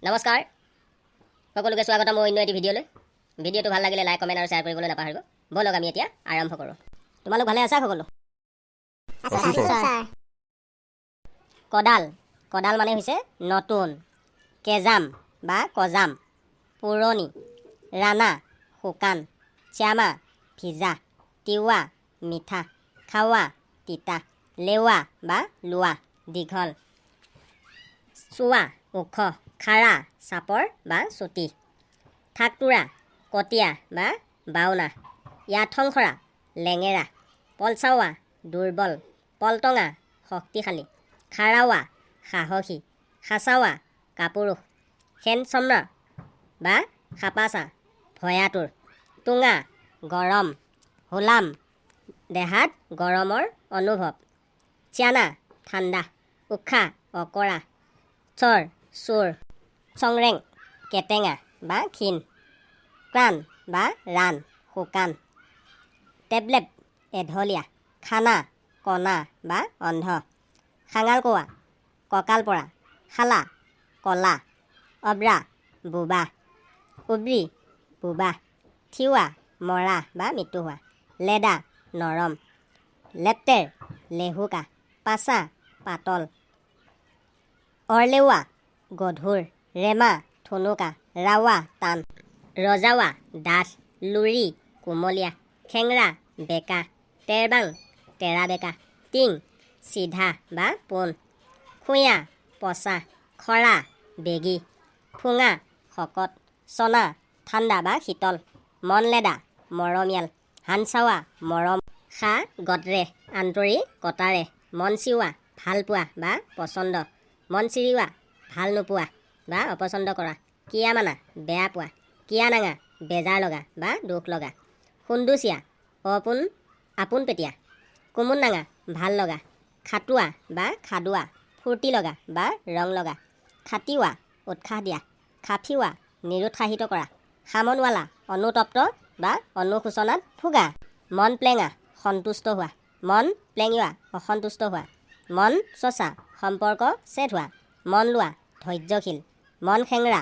নমস্কাৰ সকলোকে স্বাগতম মোৰ অন্য এটি ভিডিঅ'লৈ। ভিডিঅ'টো ভাল লাগিলে লাইক কমেণ্ট আৰু শ্বেয়াৰ কৰিবলৈ নাপাহৰিব। বলক আমি এতিয়া আৰম্ভ কৰোঁ। তোমালোক ভালে আছা সকলো? কদাল কদাল মানে হৈছে নতুন, কেজাম বা কজাম পুৰণি, ৰাণা শুকান, শ্যামা ভিজা, তিৱা মিঠা, খাৱা তিতা, লেৱা বা লোৱা দীঘল, চোৱা ওখ, খাৰা চাপৰ বা চুটি, ঠাকটোৰা কটীয়া বা বাওনা, ইয়াথংখৰা লেঙেৰা, পলচাৱা দুৰ্বল, পলটঙা শক্তিশালী, খাৰাৱা সাহসী, খাচাৱা কাপুৰুষ, খেনচম্ৰা বা খাপাচা ভয়াতুৰ, টুঙা গৰম, হোলাম দেহাত গৰমৰ অনুভৱ, চ্যানা ঠাণ্ডা, উশাহ অকৰা, চৰ চোৰ, চংৰেং কেটেঙা বা ক্ষীণ, ক্ৰাণ বা ৰাণ শুকান, টেবলেট এঢলীয়া, খানা কণা বা অন্ধ, খাঙালকোৱা কঁকাল পৰা, শালা কলা, অব্ৰা বোবা, উব্ৰি বোবা, থিওৱা মৰা বা মৃত্যু হোৱা, লেদা নৰম, লেপ্তেৰ লেহুকা, পাচা পাতল, অৰলেওৱা গধুৰ, ৰেমা ঠুনুকা, ৰাৱা টান, ৰজাৱা ডাঠ, লুৰি কুমলীয়া, খেংৰা বেকা, তেৰবাং তেৰা বেকা, টিং চিধা বা পোন, খুঞা পচা, খৰা বেগী, ফুঙা শকত, চনা ঠাণ্ডা বা শীতল, মনলেদা মৰমীয়াল, হানচাৱা মৰম, খা গতৰে আন্তৰি কটাৰে, মনচিওৱা ভালপোৱা বা পচন্দ, মনচিৰিওৱা ভাল নোপোৱা বা অপচন্দ কৰা, কিয়ামানা বেয়া পোৱা, কিয়ানাঙা বেজাৰ লগা বা দুখ লগা, খুন্দুচীয়া আপোন পেটীয়া, কুমুননাঙা ভাল লগা, খাটোৱা বা খাদোৱা ফূৰ্তি লগা বা ৰং লগা, খাটিওৱা উৎসাহ দিয়া, খাফিওৱা নিৰুৎসাহিত কৰা, সামনৱালা অনুতপ্ত বা অনুশোচনাত ভোগা, মন প্লেঙা সন্তুষ্ট হোৱা, মন প্লেঙিওৱা অসন্তুষ্ট হোৱা, মন চচা সম্পৰ্ক ছেদ হোৱা, মন লোৱা ধৈৰ্যশীল, মন খেংৰা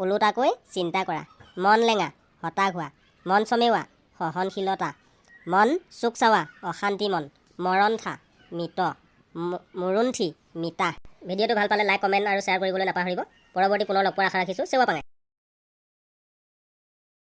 ওলোটাকৈ চিন্তা কৰা, মন লেঙা হতাশ হোৱা, মন চমেওৱা সহনশীলতা, মন চুকচাৱা অশান্তি মন, মৰণঠা মৃত, মুৰুণ্ঠি মিতা। ভিডিঅ'টো ভাল পালে লাইক কমেণ্ট আৰু শ্বেয়াৰ কৰিবলৈ নাপাহৰিব। পৰৱৰ্তী পুনৰ লগ পোৱাৰ আশা ৰাখিছোঁ। সেৱা পাঙে।